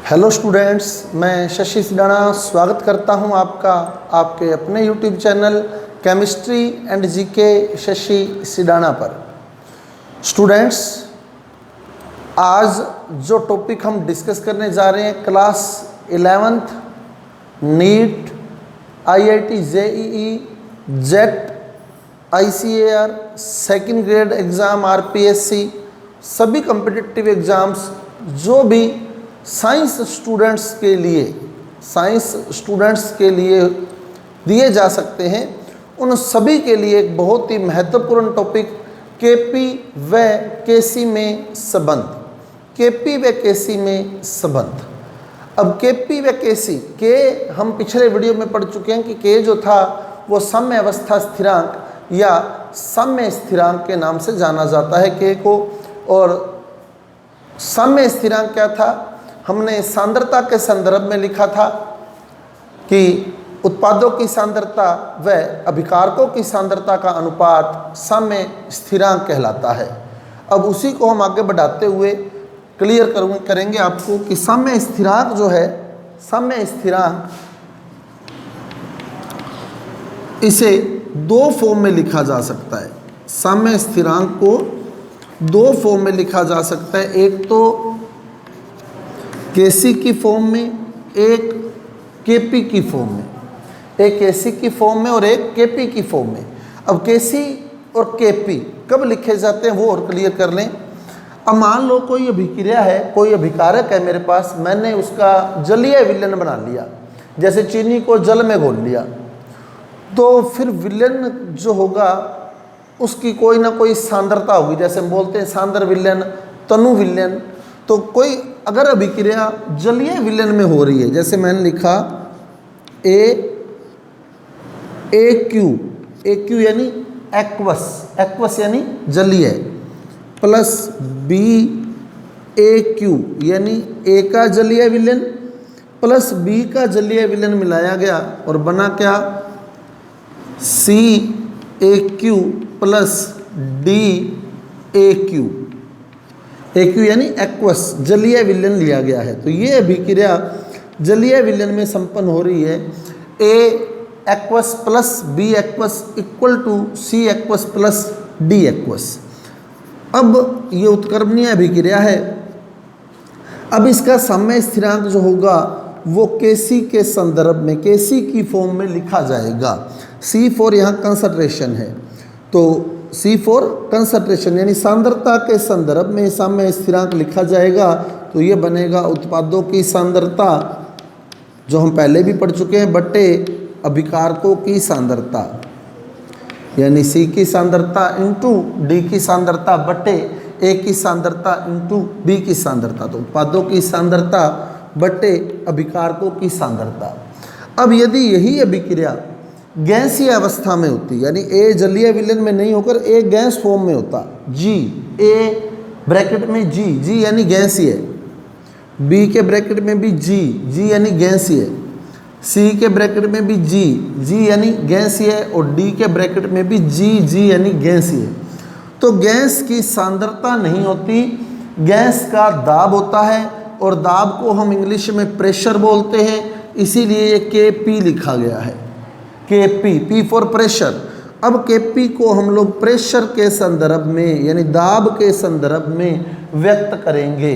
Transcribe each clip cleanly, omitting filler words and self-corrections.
Hello students, मैं शशि सिडाना स्वागत करता हूं आपका आपके अपने YouTube channel chemistry and GK Shashi Sidana पर। स्टूडेंट्स, आज जो टॉपिक हम डिस्कस करने जा रहे हैं class 11th NEET, IIT JEE, JET, ICAR, second grade exam, RPSC, सभी कॉम्पिटिटिव एग्ज़ाम्स जो भी साइंस स्टूडेंट्स के लिए दिए जा सकते हैं, उन सभी के लिए एक बहुत ही महत्वपूर्ण टॉपिक केपी व केसी में संबंध। केपी व केसी में संबंध। अब केपी व केसी के हम पिछले वीडियो में पढ़ चुके हैं कि के जो था वो साम्य अवस्था स्थिरांक या साम्य स्थिरांक के नाम से जाना जाता है के को। और साम्य स्थिरांक क्या था? हमने सांद्रता के संदर्भ में लिखा था कि उत्पादों की सांद्रता व अभिकारकों की सांद्रता का अनुपात साम्य स्थिरांक कहलाता है। अब उसी को हम आगे बढ़ाते हुए क्लियर करेंगे आपको कि साम्य स्थिरांक जो है, साम्य स्थिरांक इसे दो फॉर्म में लिखा जा सकता है। साम्य स्थिरांक को दो फॉर्म में लिखा जा सकता है, एक तो केसी की फॉर्म में, एक केपी की फॉर्म में। एक केसी की फॉर्म में और एक केपी की फॉर्म में। अब केसी और केपी कब लिखे जाते हैं वो और क्लियर कर लें। अब मान लो कोई अभिक्रिया है, कोई अभिकारक है मेरे पास, मैंने उसका जलीय विलयन बना लिया, जैसे चीनी को जल में घोल लिया, तो फिर विलयन जो होगा उसकी कोई ना कोई सांद्रता होगी। जैसे हम बोलते हैं सांद्र विलयन, तनु विलयन। तो कोई अगर अभिक्रिया जलीय विलयन में हो रही है, जैसे मैंने लिखा ए क्यू यानी एक्वस यानी जलीय, प्लस बी ए क्यू यानी ए का जलीय विलयन प्लस बी का जलीय विलयन मिलाया गया और बना क्या? C A Q plus D A Q यानी एक्वस जलीय विलयन लिया गया है। तो ये अभिक्रिया जलीय विलयन में संपन्न हो रही है। A aqueous plus B aqueous equal to C aqueous plus D aqueous. अब ये उत्क्रमणीय अभिक्रिया है। अब इसका साम्य स्थिरांक जो होगा वो केसी के संदर्भ में, केसी की फॉर्म में लिखा जाएगा। C4 यहाँ कंसंट्रेशन है, तो C4 कंसंट्रेशन यानी सांद्रता के संदर्भ में साम्य स्थिरांक लिखा जाएगा। तो ये बनेगा उत्पादों की सांद्रता, जो हम पहले भी पढ़ चुके हैं, बटे अभिकारकों की सांद्रता, यानी C की सांद्रता इंटू D की सांद्रता बटे A की सांद्रता इंटू B की सांद्रता। तो उत्पादों की सांद्रता बटे अभिकारकों की सांद्रता। अब यदि यही अभिक्रिया गैसीय अवस्था में होती, यानी ए जलीय विलयन में नहीं होकर ए गैस फॉर्म में होता, जी ए ब्रैकेट में जी यानी गैसीय, बी के ब्रैकेट में भी जी यानी गैसीय, सी के ब्रैकेट में भी जी यानी गैसीय और डी के ब्रैकेट में भी जी यानी गैसीय। तो गैस की सांद्रता नहीं होती, गैस का दाब होता है और दाब को हम इंग्लिश में प्रेशर बोलते हैं, इसीलिए ये Kp लिखा गया है। P for pressure. अब Kp को हम लोग प्रेशर के संदर्भ में यानी दाब के संदर्भ में व्यक्त करेंगे।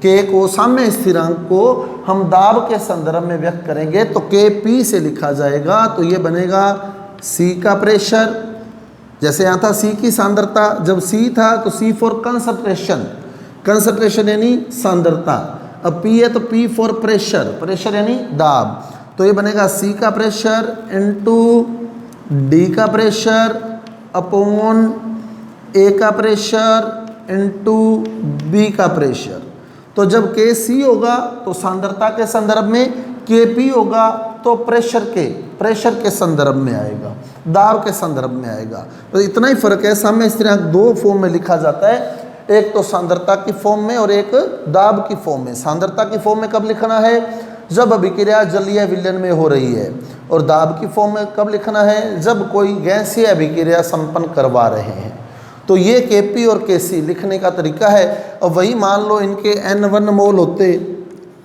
K को साम्य स्थिरांक को हम दाब के संदर्भ में व्यक्त करेंगे, तो Kp से लिखा जाएगा। तो ये बनेगा C का प्रेशर, जैसे यहाँ था C की सांद्रता, जब C था तो C फॉर कंसंट्रेशन यानी सांद्रता। अब P है तो P फॉर प्रेशर यानी दाब। तो ये बनेगा C का प्रेशर इंटू D का प्रेशर अपॉन A का प्रेशर इंटू B का प्रेशर। तो जब Kc होगा तो सांद्रता के संदर्भ में, Kp होगा तो प्रेशर के संदर्भ में आएगा, दाब के संदर्भ में आएगा। तो इतना ही फर्क है। साम्य स्थिरांक दो फॉर्म में लिखा जाता है, एक तो सांद्रता की फॉर्म में और एक दाब की फॉर्म में। सांद्रता की फॉर्म में कब लिखना है? जब अभिक्रिया जलीय विलयन में हो रही है। और दाब की फॉर्म में कब लिखना है? जब कोई गैसीय अभिक्रिया संपन्न करवा रहे हैं। तो ये Kp और Kc लिखने का तरीका है। और वही मान लो इनके N1 मोल होते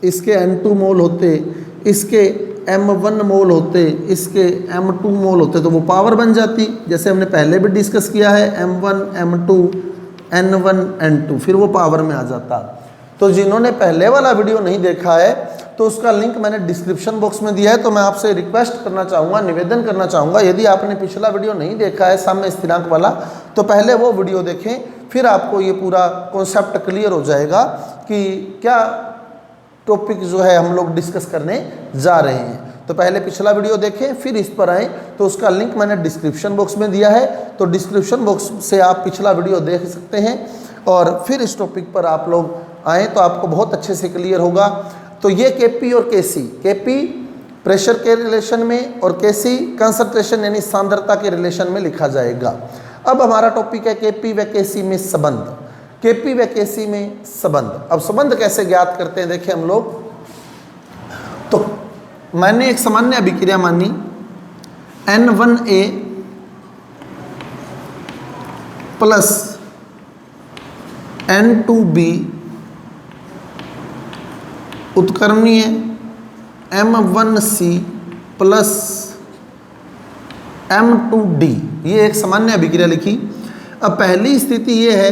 इसके N2 मोल होते, इसके M1 मोल होते, इसके M2 मोल होते, तो वो पावर बन जाती, जैसे हमने पहले भी डिस्कस किया है, M1 M2 N1 N2, फिर वो पावर में आ जाता। तो जिन्होंने पहले वाला वीडियो नहीं देखा है तो उसका लिंक मैंने डिस्क्रिप्शन बॉक्स में दिया है। तो मैं आपसे रिक्वेस्ट करना चाहूँगा, निवेदन करना चाहूँगा, यदि आपने पिछला वीडियो नहीं देखा है साम्य स्थिरांक वाला, तो पहले वो वीडियो देखें, फिर आपको ये पूरा कॉन्सेप्ट क्लियर हो जाएगा कि क्या टॉपिक जो है हम लोग डिस्कस करने जा रहे हैं। तो पहले पिछला वीडियो देखें, फिर इस पर आएँ, तो उसका लिंक मैंने डिस्क्रिप्शन बॉक्स में दिया है, तो डिस्क्रिप्शन बॉक्स से आप पिछला वीडियो देख सकते हैं और फिर इस टॉपिक पर आप लोग आएँ तो आपको बहुत अच्छे से क्लियर होगा। तो ये केपी और केसी, केपी प्रेशर के रिलेशन में और केसी कंसंट्रेशन यानी सांद्रता के रिलेशन में लिखा जाएगा। अब हमारा टॉपिक है केपी व केसी में संबंध, केपी व केसी में संबंध। अब संबंध कैसे ज्ञात करते हैं देखिए हम लोग। तो मैंने एक सामान्य अभिक्रिया मानी N1A plus N2B उत्क्रमणीय M1C plus M2D, ये एक सामान्य अभिक्रिया लिखी। अब पहली स्थिति ये है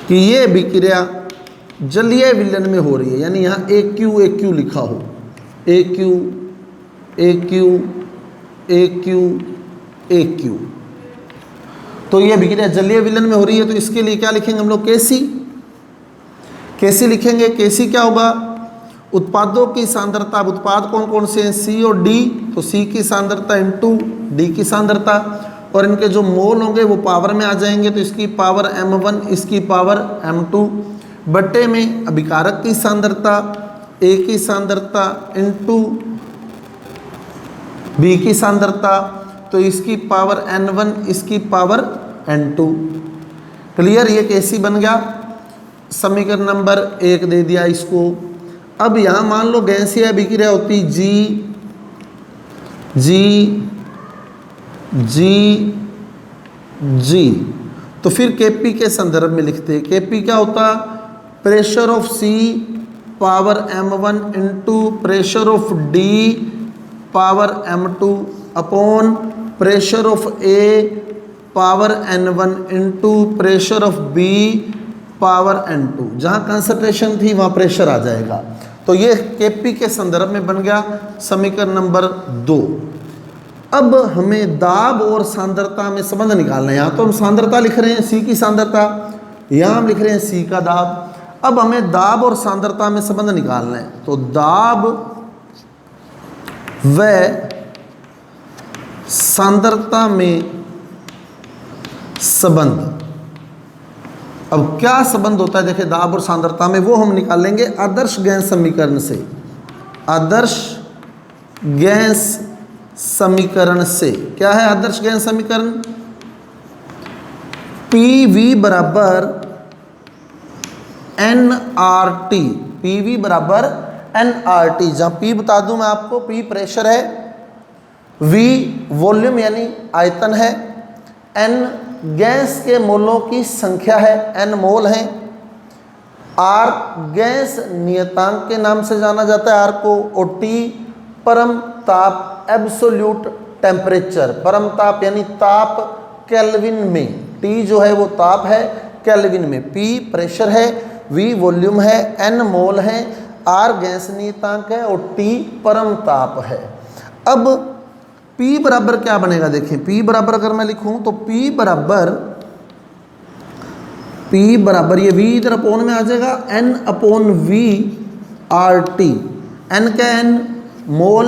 कि ये अभिक्रिया जलीय विलयन में हो रही है, यानी यहाँ AQ लिखा हो, AQ, तो ये अभिक्रिया जलीय विलयन में हो रही है। तो इसके लिए क्या लिखेंगे हम लोग, केसी लिखेंगे। केसी क्या होगा, उत्पादों की सांद्रता, अब उत्पाद कौन कौन से हैं, C और D, तो C की सांद्रता इंटू D की सांद्रता, और इनके जो मोल होंगे वो पावर में आ जाएंगे, तो इसकी पावर M1, इसकी पावर M2, बट्टे में अभिकारक की सांद्रता A की सांद्रता इंटू B की सांद्रता, तो इसकी पावर N1, इसकी पावर N2। क्लियर, ये केसी बन गया। समीकरण नंबर 1 दे दिया इसको। अब यहाँ मान लो गैसीय अभिक्रिया होती G, तो फिर केपी के संदर्भ में लिखते, केपी क्या होता, pressure of C power M1 into pressure of D power M2 upon pressure of A power N1 into pressure of B power N2। जहाँ कंसंट्रेशन थी वहाँ प्रेशर आ जाएगा। तो ये केपी के संदर्भ में बन गया समीकरण नंबर 2। अब हमें दाब और सांद्रता में संबंध निकालना है। यहाँ तो हम सांद्रता लिख रहे हैं, C की सांद्रता, यहाँ हम लिख रहे हैं C का दाब। अब हमें दाब और सांद्रता में संबंध निकालना है। तो दाब व सांद्रता में संबंध, अब क्या संबंध होता है देखिए दाब और सांद्रता में, वो हम निकालेंगे आदर्श गैस समीकरण से। आदर्श गैस समीकरण से क्या है आदर्श गैस समीकरण, PV बराबर nRT, PV बराबर nRT, जहाँ P बता दूं मैं आपको, P प्रेशर है, V वॉल्यूम यानी आयतन है, N गैस के मोलों की संख्या है, N मोल है, R गैस नियतांक के नाम से जाना जाता है R को, और T परम ताप एब्सोल्यूट टेम्परेचर, परम ताप यानी ताप केल्विन में, T जो है वो ताप है केल्विन में, P प्रेशर है, V वॉल्यूम है, N मोल है, R गैस नियतांक है और T परम ताप है। अब P बराबर क्या बनेगा देखें, P बराबर अगर मैं लिखूं तो P बराबर ये V इधर अपोन में आ जाएगा, N upon V RT, N क्या है, N मोल,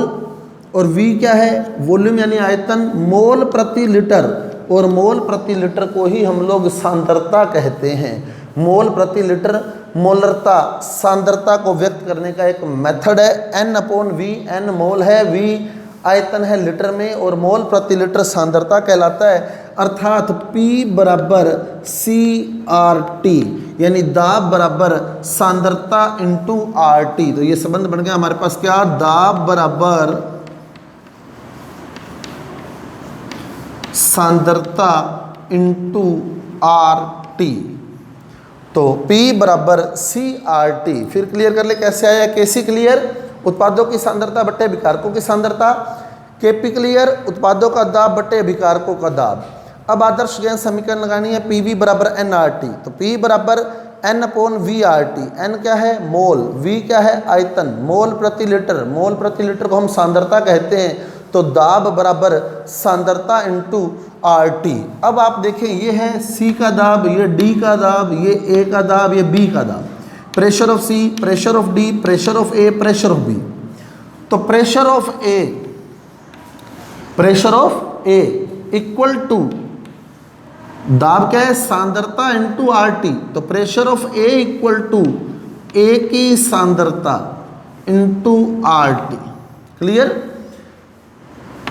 और V क्या है वॉल्यूम यानी आयतन, मोल प्रति लीटर, और मोल प्रति लीटर को ही हम लोग सांद्रता कहते हैं। मोल प्रति लीटर मोलरता सांद्रता को व्यक्त करने का एक मेथड है। N अपॉन V, N मोल है, V आयतन है लीटर में, और मोल प्रति लीटर सांद्रता कहलाता है। अर्थात P बराबर CRT यानी दाब बराबर सांद्रता इंटू RT। तो ये संबंध बन गया हमारे पास क्या, दाब बराबर सांद्रता इंटू RT, तो P बराबर CRT, फिर क्लियर कर ले कैसे आया, KC क्लियर उत्पादों की सांद्रता बट्टे अभिकारकों की सांद्रता, KP क्लियर उत्पादों का दाब बट्टे अभिकारकों का दाब। अब आदर्श गैस समीकरण लगानी है PV बराबर nRT, तो P बराबर N/VRT। N क्या है, मोल, V क्या है, आयतन, मोल प्रति लीटर, मोल प्रति लीटर को हम सांद्रता कहते हैं, तो दाब बराबर सांद्रता इंटू RT। अब आप देखें ये है C का दाब, ये D का दाब, ये A का दाब, ये B का दाब, pressure of C, pressure of D, pressure of A, pressure of B। तो pressure of A equal to दाब क्या है, सांद्रता इंटू RT, तो pressure of A equal to A की सांद्रता इंटू RT। क्लियर,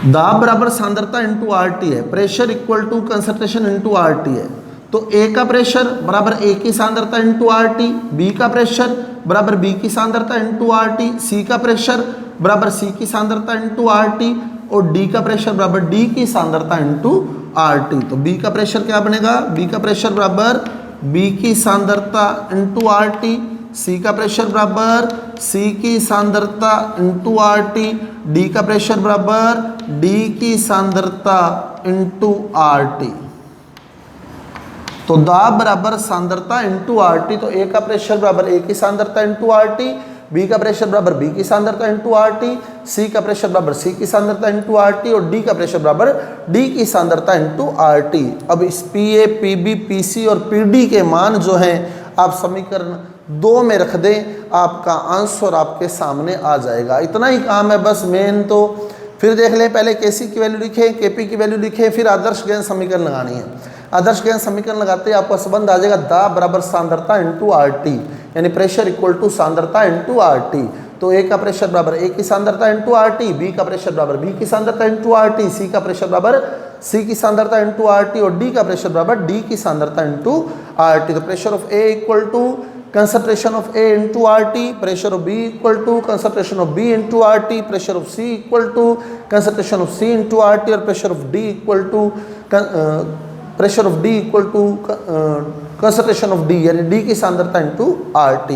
दाब बराबर सांद्रता इंटू RT है, pressure equal to concentration into RT है, तो A का प्रेशर बराबर A की सांद्रता इंटू RT, B का प्रेशर बराबर B की सांद्रता इंटू RT, C का प्रेशर बराबर C की सांद्रता इंटू RT, और D का प्रेशर बराबर D की सांद्रता इंटू RT। तो B का प्रेशर क्या बनेगा, B का प्रेशर बराबर B की सांद्रता इंटू RT, C का प्रेशर बराबर C की सांद्रता इंटू RT, D का प्रेशर बराबर D की सांद्रता इंटू RT। तो दाब बराबर सांद्रता इंटू RT, तो A का प्रेशर बराबर A की सांद्रता इंटू RT, B का प्रेशर बराबर B की सांद्रता इंटू RT, C का प्रेशर बराबर C की सांद्रता इंटू RT, और D का प्रेशर बराबर D की सांद्रता इंटू RT। अब इस PA, PB, PC और PD के मान जो हैं आप समीकरण 2 में रख दें, आपका आंसर आपके सामने आ जाएगा। इतना ही काम है बस मेन। तो फिर देख लें, पहले KC की वैल्यू लिखें, KP की वैल्यू लिखें, फिर आदर्श गैस समीकरण लगानी है। आदर्श गैस समीकरण लगाते ही आपका संबंध आ जाएगा दाब बराबर सांद्रता इंटू RT, यानी प्रेशर इक्वल टू सांद्रता इंटू RT। तो A का प्रेशर बराबर A की सांद्रता इंटू RT, B का प्रेशर बराबर B की सांद्रता इंटू RT, C का प्रेशर बराबर C की सांद्रता इंटू RT, और D का प्रेशर बराबर D की सांद्रता इंटू RT। तो pressure of A equal to concentration of A into RT, pressure of B equal to concentration of B into RT, pressure of C equal to concentration of C into RT, और pressure of D equal to concentration of D, यानी D की सांद्रता into RT।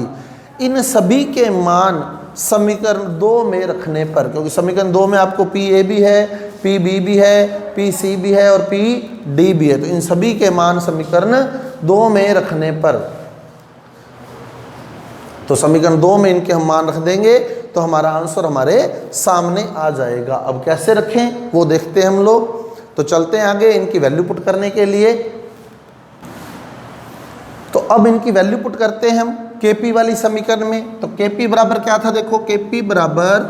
इन सभी के मान समीकरण 2 में रखने पर, क्योंकि समीकरण 2 में आपको PA भी है, PB भी है, PC भी है और PD भी है, तो इन सभी के मान समीकरण 2 में रखने पर, तो समीकरण 2 में इनके हम मान रख देंगे तो हमारा आंसर हमारे सामने आ जाएगा। अब कैसे रखें वो देखते हैं हम लोग। तो चलते हैं आगे इनकी वैल्यू पुट करने के लिए। तो अब इनकी वैल्यू पुट करते हैं हम KP वाली समीकरण में। तो KP बराबर क्या था, देखो KP बराबर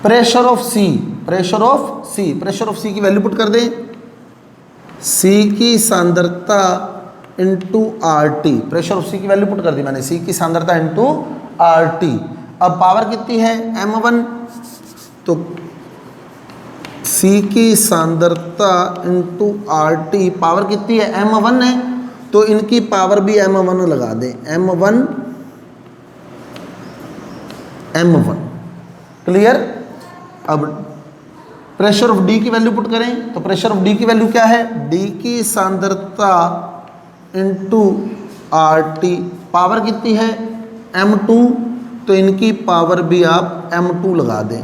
pressure of C, pressure of C की वैल्यू पुट कर दें, C की सांद्रता into RT, pressure of C की वैल्यू पुट कर दी मैंने, C की सांद्रता इंटू RT। अब पावर कितनी है, M1, तो C की सांद्रता इंटू RT, पावर कितनी है, M1 है, तो इनकी पावर भी M1 लगा दें, M1 क्लियर। अब प्रेशर ऑफ D की वैल्यू पुट करें, तो प्रेशर ऑफ D की वैल्यू क्या है, D की सांद्रता इंटू RT, पावर कितनी है M2, तो इनकी पावर भी आप M2 लगा दें,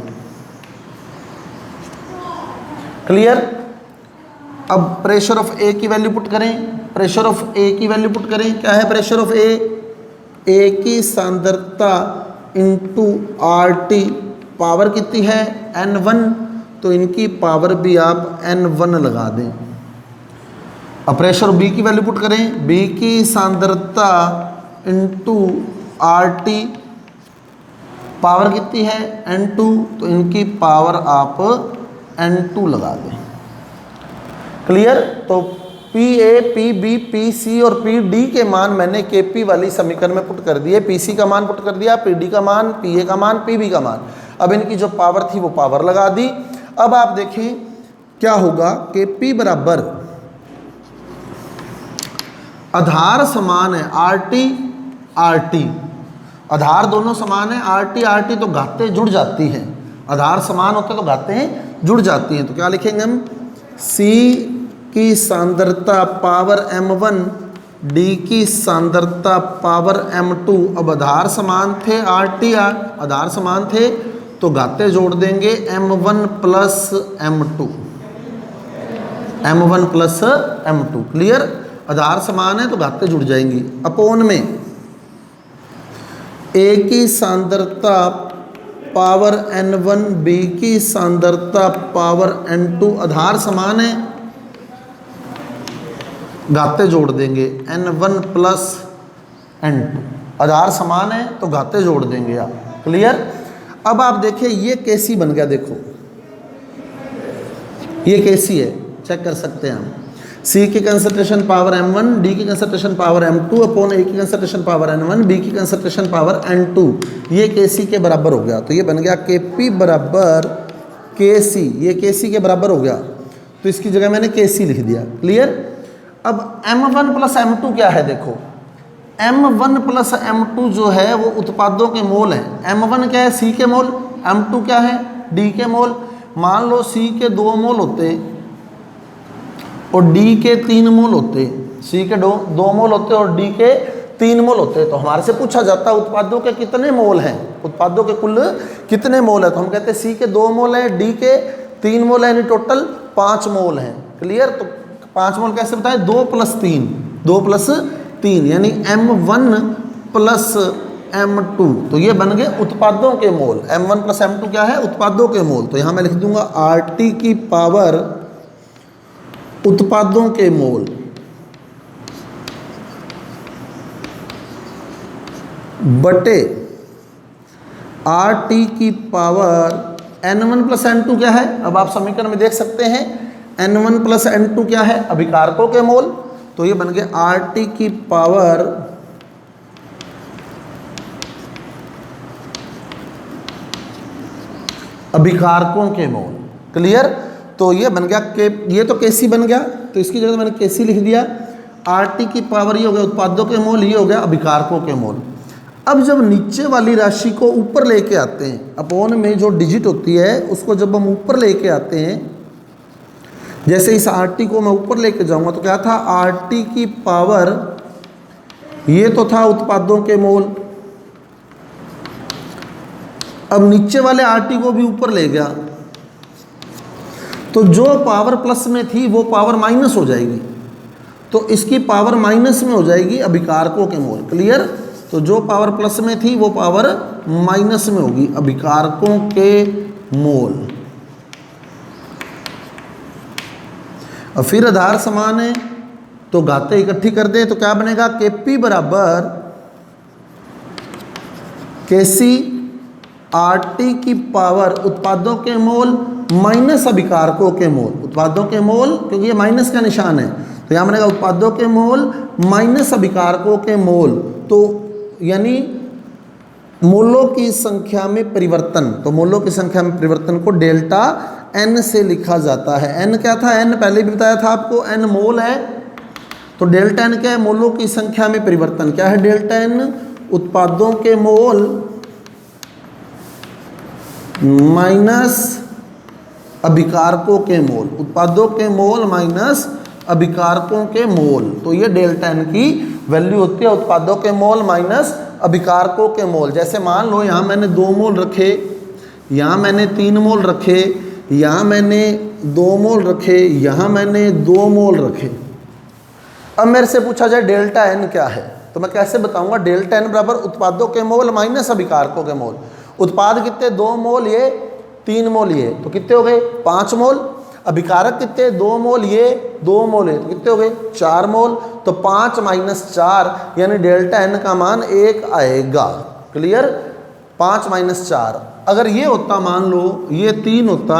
क्लियर। अब प्रेशर ऑफ A की वैल्यू पुट करें, प्रेशर ऑफ A की वैल्यू पुट करें, क्या है प्रेशर ऑफ A की सांद्रता इंटू RT, पावर कितनी है N1, तो इनकी पावर भी आप N1 लगा दें। अब प्रेशर B की वैल्यू पुट करें, B की सांद्रता इंटू RT, पावर कितनी है N2, तो इनकी पावर आप N2 लगा दें, क्लियर। तो PA, PB, PC और PD के मान मैंने KP वाली समीकरण में पुट कर दिए, PC का मान पुट कर दिया, PD का मान, PA का मान, PB का मान। अब इनकी जो पावर थी वो पावर लगा दी। अब आप देखें क्या होगा, KP बराबर आधार समान है RT, आधार दोनों समान है, RT तो घातें जुड़ जाती हैं, आधार समान होते तो घातें जुड़ जाती हैं। तो क्या लिखेंगे हम, C की सांद्रता पावर M1 डी की सांद्रता पावर m2। अब आधार समान थे, RT आधार समान थे तो घाते जोड़ देंगे m1 plus m2, m1 plus m2। Clear, आधार समान है तो घाते जुड़ जाएंगी। अपोन में A की सांद्रता पावर n1, B की सांद्रता पावर n2, आधार समान है घाते जोड़ देंगे n1 प्लस n2, आधार समान है तो घाते जोड़ देंगे आप। क्लियर, अब आप देखिए ये कैसी बन गया, देखो ये कैसी है, चेक कर सकते हैं हम। C की कंसंट्रेशन पावर m1, D की concentration power m2 upon A की कंसंट्रेशन पावर n1, B की कंसंट्रेशन पावर n2, ये Kc के बराबर हो गया। तो ये बन गया Kp बराबर Kc, ये Kc के बराबर हो गया तो इसकी जगह मैंने Kc लिख दिया। क्लियर, अब m1 प्लस m2 क्या है, देखो m1 प्लस m2 जो है वो उत्पादों के मोल हैं। m1 क्या है, C के मोल, m2 क्या है, D के मोल। मान लो C के 2 मोल होते और D के 3 मोल होते, C के 2 मोल होते और D के 3 मोल होते, तो हमारे से पूछा जाता है उत्पादों के कितने मोल हैं, उत्पादों के कुल कितने मोल है, तो हम कहते हैं C के 2 मोल है, D के 3 मोल है, यानी टोटल 5 मोल हैं। क्लियर, तो 5 मोल कैसे बताएं, 2 प्लस 3, 2 प्लस 3 यानी m1 प्लस m2, तो ये बन गए उत्पादों के मोल। m1 प्लस m2 क्या है, उत्पादों के मोल। तो यहाँ मैं लिख दूंगा RT की पावर उत्पादों के मोल बटे RT की पावर n1 प्लस n2 क्या है, अब आप समीकरण में देख सकते हैं n1 प्लस n2 क्या है, अभिकारकों के मोल। तो ये बन गया RT की पावर अभिकारकों के मोल। क्लियर, तो ये बन गया के, ये तो Kc बन गया तो इसकी जगह मैंने Kc लिख दिया। RT की पावर ये हो गया उत्पादों के मोल, ये हो गया अभिकारकों के मोल। अब जब नीचे वाली राशि को ऊपर लेके आते हैं, अपोन में जो डिजिट होती है उसको जब हम ऊपर लेके आते हैं, जैसे इस RT को मैं ऊपर लेके जाऊंगा तो क्या था, RT की पावर ये तो था उत्पादों के मोल, अब नीचे वाले RT को भी ऊपर ले गया तो जो पावर प्लस में थी वो पावर माइनस हो जाएगी, तो इसकी पावर माइनस में हो जाएगी अभिकारकों के मोल। क्लियर, तो जो पावर प्लस में थी वो पावर माइनस में होगी अभिकारकों के मोल। और फिर आधार समान है तो घाते इकट्ठी कर दे तो क्या बनेगा, Kp बराबर Kc RT की पावर उत्पादों के मोल माइनस अभिकारकों के मोल, उत्पादों के मोल क्योंकि ये माइनस का निशान है तो यहाँ बनेगा उत्पादों के मोल माइनस अभिकारकों के मोल। तो यानी मोलों की संख्या में परिवर्तन, तो मोलों की संख्या में परिवर्तन को डेल्टा n से लिखा जाता है। n क्या था, n पहले भी बताया था आपको, n मोल है, तो डेल्टा n क्या है, मोलों की संख्या में परिवर्तन। क्या है डेल्टा n, उत्पादों के मोल माइनस अभिकारकों के मोल, उत्पादों के मोल माइनस अभिकारकों के मोल। तो ये डेल्टा n की वैल्यू होती है उत्पादों के मोल माइनस अभिकारकों के मोल। जैसे मान लो यहाँ मैंने 2 मोल रखे, यहाँ मैंने 3 मोल रखे, यहाँ मैंने 2 मोल रखे, यहाँ मैंने 2 मोल रखे। अब मेरे से पूछा जाए डेल्टा n क्या है, तो मैं कैसे बताऊंगा, डेल्टा n बराबर उत्पादों के मोल माइनस अभिकारकों के मोल। उत्पाद कितने, 2 मोल ये, 3 मोल ये, तो कितने हो गए 5 मोल। अभिकारक कितने, 2 मोल ये, 2 मोल है, तो कितने हो गए 4 मोल। तो 5 माइनस 4 यानी डेल्टा n का मान 1 आएगा। क्लियर, 5 माइनस 4, अगर ये होता मान लो ये 3 होता,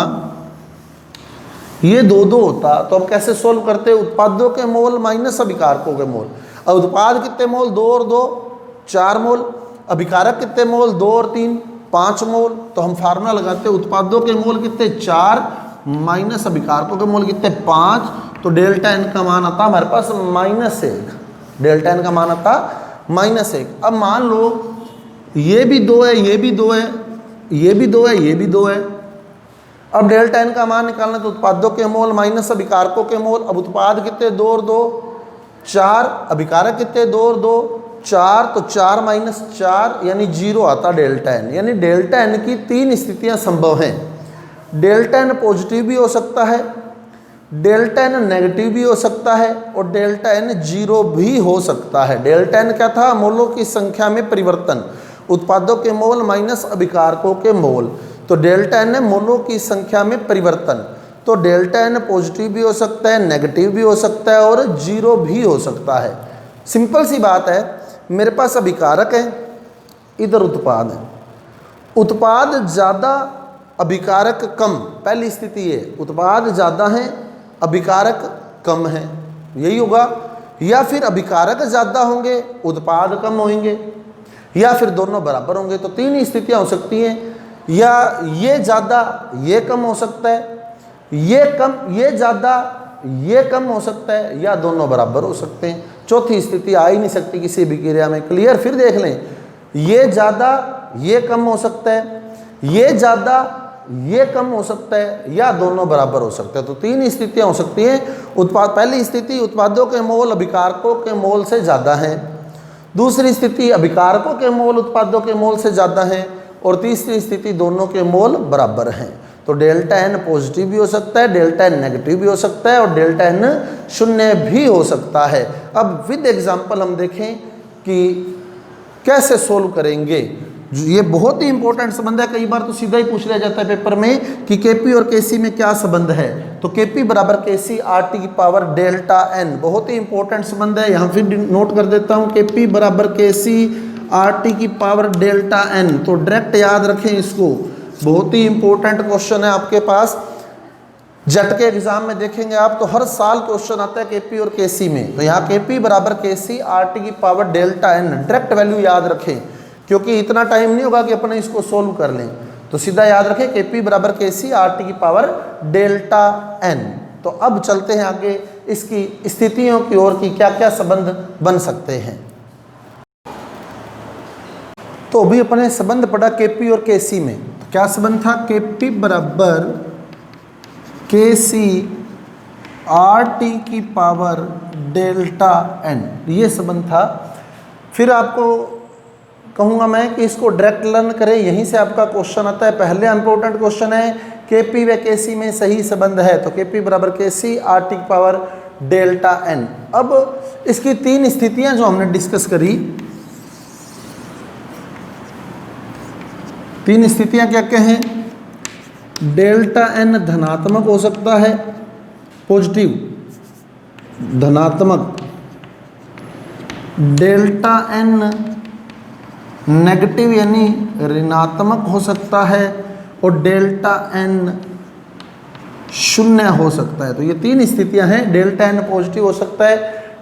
ये 2 होता, तो हम कैसे सोल्व करते, उत्पादों के मोल माइनस अभिकारकों के मोल। अब उत्पाद कितने मोल, 2 और 2 4 मोल, अभिकारक कितने मोल, 2 और 3 5 मोल। तो हम फार्मूला लगाते हैं उत्पादों के मोल कितने 4 माइनस अभिकारकों के मोल कितने 5, तो डेल्टा n का मान आता हमारे पास -1, डेल्टा n का मान आता -1। अब मान लो ये भी 2 है, ये भी 2 है, ये भी 2 है, ये भी 2 है। अब डेल्टा n का मान निकालना तो उत्पादों के मोल माइनस अभिकारकों के मोल। अब उत्पाद कितने 2 और 2 4 अभिकारक कितने 2 और 2 4, तो 4 माइनस 4 यानी 0 आता डेल्टा एन। यानी डेल्टा एन की 3 स्थितियां संभव हैं। डेल्टा एन पॉजिटिव भी हो सकता है, डेल्टा एन नेगेटिव भी हो सकता है और डेल्टा एन 0 भी हो सकता है। डेल्टा एन क्या था? मोलों की संख्या में परिवर्तन, उत्पादों के मोल माइनस अभिकारकों के मोल। तो डेल्टा एन है मोलों की संख्या में परिवर्तन। तो डेल्टा एन पॉजिटिव भी हो सकता है, नेगेटिव भी हो सकता है और 0 भी हो सकता है। सिंपल सी बात है, मेरे पास अभिकारक है, इधर उत्पाद है। उत्पाद ज़्यादा अभिकारक कम, पहली स्थिति है उत्पाद ज़्यादा है अभिकारक कम है, यही होगा। या फिर अभिकारक ज़्यादा होंगे उत्पाद कम होंगे, या फिर दोनों बराबर होंगे। तो 3 स्थितियाँ हो सकती हैं, या ये ज़्यादा ये कम हो सकता है, ये कम ये ज़्यादा ये कम हो सकता है, या दोनों बराबर हो सकते हैं। चौथी स्थिति आ ही नहीं सकती किसी भी क्रिया में। क्लियर? फिर देख लें, ये ज़्यादा ये कम हो सकता है, ये ज़्यादा ये कम हो सकता है, या दोनों बराबर हो सकते हैं। तो 3 स्थितियाँ हो सकती हैं। उत्पाद, पहली स्थिति उत्पादों के मोल अभिकारकों के मोल से ज़्यादा हैं, दूसरी स्थिति अभिकारकों के मोल उत्पादों के मोल से ज़्यादा हैं, और तीसरी स्थिति दोनों के मोल बराबर हैं। तो डेल्टा एन पॉजिटिव भी हो सकता है, डेल्टा एन नेगेटिव भी हो सकता है और डेल्टा एन 0 भी हो सकता है। अब विद एग्जांपल हम देखें कि कैसे सोल्व करेंगे। ये बहुत ही इंपॉर्टेंट संबंध है। कई बार तो सीधा ही पूछ लिया जाता है पेपर में कि केपी और केसी में क्या संबंध है। तो केपी बराबर केसी आर टी की पावर डेल्टा एन, बहुत ही इंपॉर्टेंट संबंध है। यहाँ फिर नोट कर देता हूँ, केपी बराबर केसी आर टी की पावर डेल्टा एन। तो डायरेक्ट याद रखें इसको, बहुत ही इंपॉर्टेंट क्वेश्चन है आपके पास। जेट के एग्जाम में देखेंगे आप तो हर साल क्वेश्चन आता है केपी और केसी में। तो यहाँ केपी बराबर केसी आर टी की power delta N, direct value याद रखें, क्योंकि इतना टाइम नहीं होगा कि अपने इसको सोल्व कर लें। तो सीधा याद रखें केपी बराबर केसी आर टी की पावर डेल्टा एन। तो अब चलते हैं आगे, इसकी स्थितियों की ओर की क्या क्या संबंध बन सकते हैं। तो अभी अपने संबंध पढ़ा केपी और केसी में। तो क्या संबंध था? केपी बराबर केसी आर टी की पावर डेल्टा एन, ये संबंध था। फिर आपको कहूँगा मैं कि इसको डायरेक्ट लर्न करें, यहीं से आपका क्वेश्चन आता है। पहले इंपॉर्टेंट क्वेश्चन है केपी व केसी में सही संबंध है, तो केपी बराबर केसी आर टी की पावर डेल्टा एन। अब इसकी 3 स्थितियां जो हमने डिस्कस करी, 3 स्थितियां क्या क्या हैं? डेल्टा एन धनात्मक हो सकता है, पॉजिटिव धनात्मक, डेल्टा एन नेगेटिव यानी ऋणात्मक हो सकता है, और डेल्टा एन 0 हो सकता है। तो ये 3 स्थितियां हैं। डेल्टा एन पॉजिटिव हो सकता है,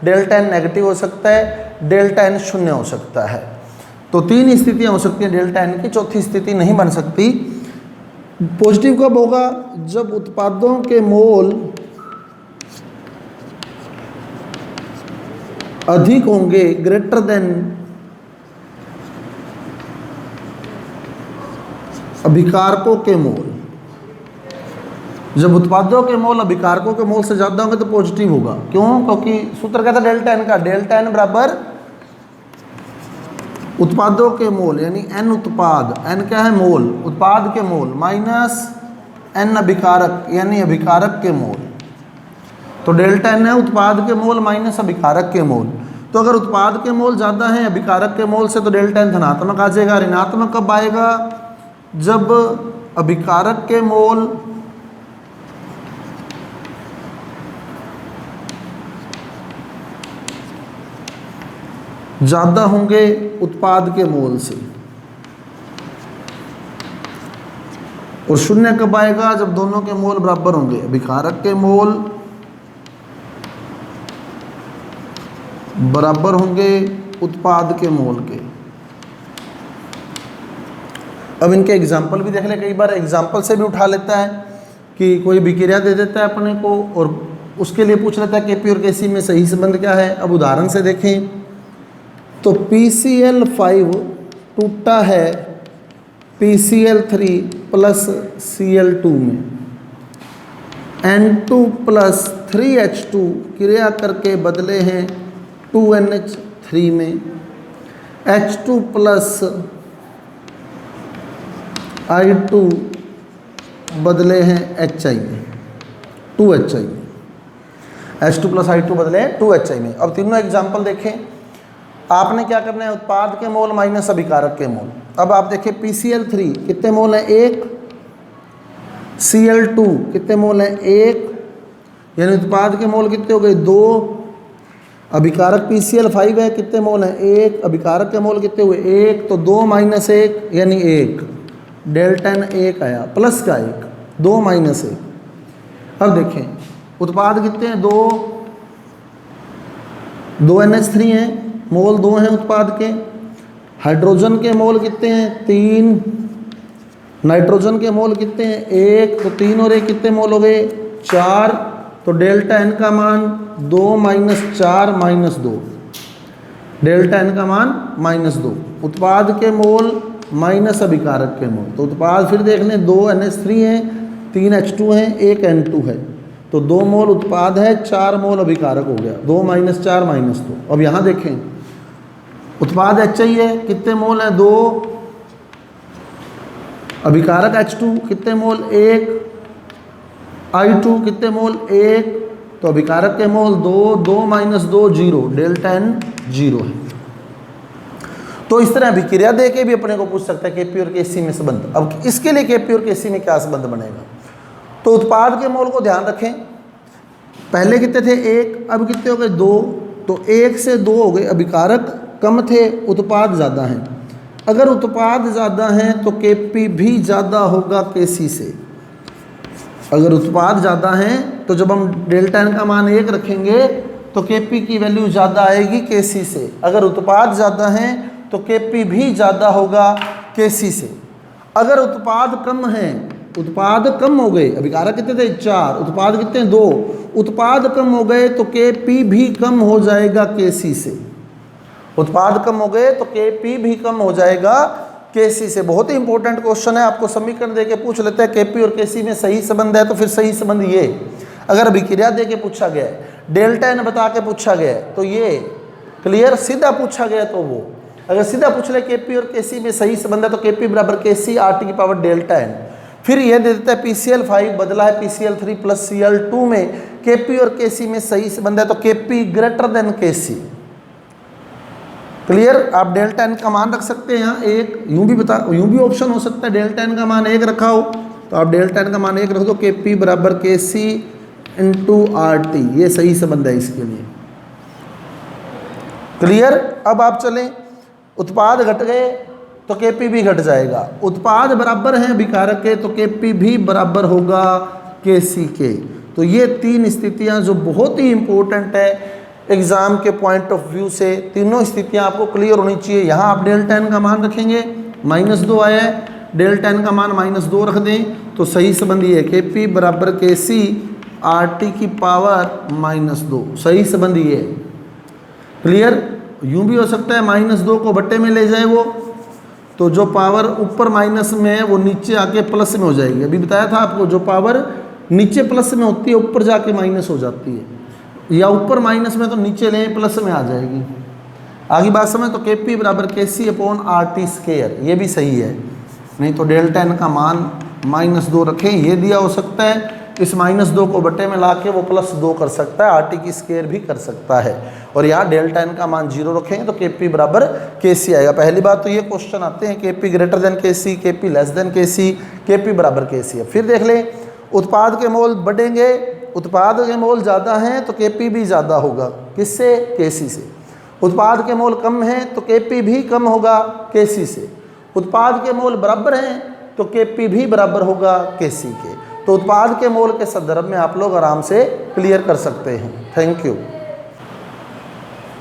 डेल्टा एन नेगेटिव हो सकता है, डेल्टा एन 0 हो सकता है। तो 3 स्थितियां हो सकती हैं डेल्टा एन की, चौथी स्थिति नहीं बन सकती। पॉजिटिव कब होगा? जब उत्पादों के मोल अधिक होंगे, ग्रेटर देन अभिकारकों के मोल। जब उत्पादों के मोल अभिकारकों के मोल से ज़्यादा होंगे तो पॉजिटिव होगा। क्यों? क्योंकि सूत्र क्या था डेल्टा एन का? डेल्टा एन बराबर उत्पादों के मोल यानी एन उत्पाद, एन क्या है? मोल, उत्पाद के मोल माइनस एन अभिकारक यानी अभिकारक के मोल। तो डेल्टा एन है उत्पाद के मोल माइनस अभिकारक के मोल। तो अगर उत्पाद के मोल ज़्यादा हैं अभिकारक के मोल से तो डेल्टा एन धनात्मक आ जाएगा। ऋणात्मक कब आएगा? जब अभिकारक के मोल ज़्यादा होंगे उत्पाद के मोल से। और 0 कब आएगा? जब दोनों के मोल बराबर होंगे, अभिकारक के मोल बराबर होंगे उत्पाद के मोल के। अब इनके एग्जाम्पल भी देख ले, कई बार एग्जाम्पल से भी उठा लेता है कि कोई विक्रिया दे देता है अपने को और उसके लिए पूछ लेता है केपी और केसी में सही संबंध क्या है। अब उदाहरण से देखें तो PCl5 टूटा है PCl3 प्लस Cl2 में, N2 प्लस 3H2 क्रिया करके बदले हैं 2NH3 में H2 प्लस I2 बदले हैं HI में, 2HI में। H2 प्लस I2 बदले हैं 2HI में। अब तीनों एग्जाम्पल देखें। आपने क्या करना है, उत्पाद के मोल माइनस अभिकारक के मोल। अब आप देखें PCl3 कितने मोल है, 1, Cl2 कितने मोल है, 1, यानी उत्पाद के मोल कितने हो गए, 2। अभिकारक PCl5 है, कितने मोल है, 1, अभिकारक के मोल कितने हुए, 1, तो 2 माइनस 1 यानी 1, डेल्टा N 1 आया, प्लस का 1, 2 माइनस 1। अब देखें उत्पाद कितने हैं, 2 NH3 हैं, मोल 2 हैं उत्पाद के। हाइड्रोजन के मोल कितने हैं, 3, नाइट्रोजन के मोल कितने हैं, 1, तो 3 और 1 कितने मोल हो गए, 4, तो डेल्टा N का मान 2 माइनस 4 माइनस 2, डेल्टा N का मान -2। उत्पाद के मोल माइनस अभिकारक के मोल, तो उत्पाद फिर देख लें, 2 NH3 हैं, 3 H2 हैं, 1 N2 है, तो 2 मोल उत्पाद है, 4 मोल अभिकारक हो गया, 2 माइनस 4 माइनस 2। अब यहाँ देखें उत्पाद HI है, कितने मोल हैं, 2, अभिकारक H2 कितने मोल, 1, I2 कितने मोल, 1, तो अभिकारक के मोल 2, 2 माइनस 2 0, डेल्टा N 0 है। तो इस तरह अभिक्रिया दे के भी अपने को पूछ सकता है Kp और Kc में संबंध। अब इसके लिए Kp और Kc में क्या संबंध बनेगा, तो उत्पाद के मोल को ध्यान रखें, पहले कितने थे, 1, अब कितने हो गए, 2, तो 1 से 2 हो गए, अभिकारक कम थे, उत्पाद ज़्यादा हैं। अगर उत्पाद ज़्यादा हैं तो Kp भी ज़्यादा होगा Kc से। अगर उत्पाद ज़्यादा हैं तो जब हम डेल्टा N का मान 1 रखेंगे तो Kp की वैल्यू ज़्यादा आएगी Kc से। अगर उत्पाद ज़्यादा हैं तो Kp भी ज़्यादा होगा Kc से। अगर उत्पाद कम हैं, उत्पाद कम हो गए, अभिकारक कितने थे, 4, उत्पाद कितने, 2, उत्पाद कम हो गए तो Kp भी कम हो जाएगा Kc से। उत्पाद कम हो गए तो Kp भी कम हो जाएगा Kc से। बहुत ही इंपॉर्टेंट क्वेश्चन है, आपको समीकरण दे के पूछ लेते हैं Kp और Kc में सही संबंध है, तो फिर सही संबंध ये। अगर अभिक्रिया दे के पूछा गया है, डेल्टा N बता के पूछा गया है, तो ये क्लियर, सीधा पूछा गया तो वो, अगर सीधा पूछ ले Kp और Kc में सही संबंध है तो Kp बराबर Kc RT की पावर डेल्टा N। फिर ये दे देता है PCl5 बदला है PCl3 प्लस Cl2 में Kp और Kc में सही संबंध है तो Kp greater than Kc। Clear, आप डेल्टा N का मान रख सकते हैं यहाँ 1, यूँ भी ऑप्शन हो सकता है डेल्टा N का मान 1 रखा हो, तो आप डेल्टा N का मान 1 रख दो, Kp बराबर Kc इंटू RT, ये सही संबंध है इसके लिए। क्लियर। अब आप चलें, उत्पाद घट गए तो Kp भी घट जाएगा, उत्पाद बराबर हैं अभिकारक के तो Kp भी बराबर होगा Kc के। तो ये 3 स्थितियां जो बहुत ही इंपॉर्टेंट है एग्ज़ाम के पॉइंट ऑफ व्यू से, तीनों स्थितियां आपको क्लियर होनी चाहिए। यहाँ आप डेल्टा N का मान रखेंगे, -2 आया है, डेल्टा N का मान -2 रख दें तो सही संबंध ये है Kp बराबर Kc RT की पावर -2, सही संबंध ये है। क्लियर। यूँ भी हो सकता है -2 को बट्टे में ले जाए वो, तो जो पावर ऊपर माइनस में है वो नीचे आके प्लस में हो जाएगी। अभी बताया था आपको, जो पावर नीचे प्लस में होती है ऊपर जाके माइनस हो जाती है, या ऊपर माइनस में तो नीचे लें प्लस में आ जाएगी। आगे बात समझ, तो Kp बराबर Kc अपॉन RT स्क्वायर, ये भी सही है। नहीं तो डेल्टा N का मान -2 रखें, ये दिया हो सकता है, इस -2 को बट्टे में ला के वो +2 कर सकता है, RT की स्क्वायर भी कर सकता है। और यहाँ डेल्टा N का मान 0 रखेंगे तो Kp बराबर Kc आएगा। पहली बात तो ये क्वेश्चन आते हैं Kp greater than Kc, Kp less than Kc, Kp बराबर Kc है। फिर देख लें, उत्पाद के मोल बढ़ेंगे, उत्पाद के मोल ज़्यादा हैं तो Kp भी ज़्यादा होगा, किससे, Kc से। उत्पाद के मोल कम हैं तो Kp भी कम होगा Kc से। उत्पाद के मोल बराबर हैं तो Kp भी बराबर होगा Kc के। तो उत्पाद के मोल के संदर्भ में आप लोग आराम से क्लियर कर सकते हैं। Thank you.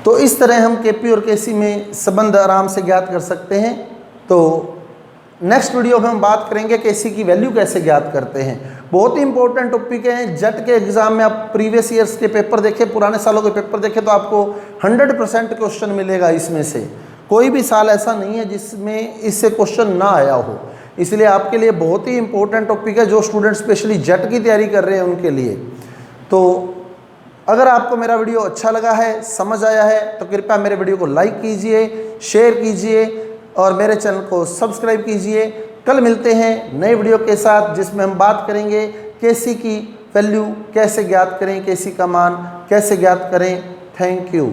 तो इस तरह हम Kp और Kc में संबंध आराम से ज्ञात कर सकते हैं। तो नेक्स्ट वीडियो में हम बात करेंगे Kc की वैल्यू कैसे ज्ञात करते हैं। बहुत ही इंपॉर्टेंट टॉपिक है। जट के एग्जाम में आप प्रीवियस ईयर्स के पेपर देखें, पुराने सालों के पेपर देखें तो आपको 100% क्वेश्चन मिलेगा। इसमें से कोई भी साल ऐसा नहीं है जिसमें इससे क्वेश्चन ना आया हो। इसलिए आपके लिए बहुत ही इंपॉर्टेंट टॉपिक है, जो स्टूडेंट स्पेशली जट की तैयारी कर रहे हैं उनके लिए। तो अगर आपको मेरा वीडियो अच्छा लगा है, समझ आया है, तो कृपया मेरे वीडियो को लाइक कीजिए, शेयर कीजिए और मेरे चैनल को सब्सक्राइब कीजिए। कल मिलते हैं नए वीडियो के साथ, जिसमें हम बात करेंगे केसी की वैल्यू कैसे ज्ञात करें, केसी का मान कैसे ज्ञात करें। Thank you.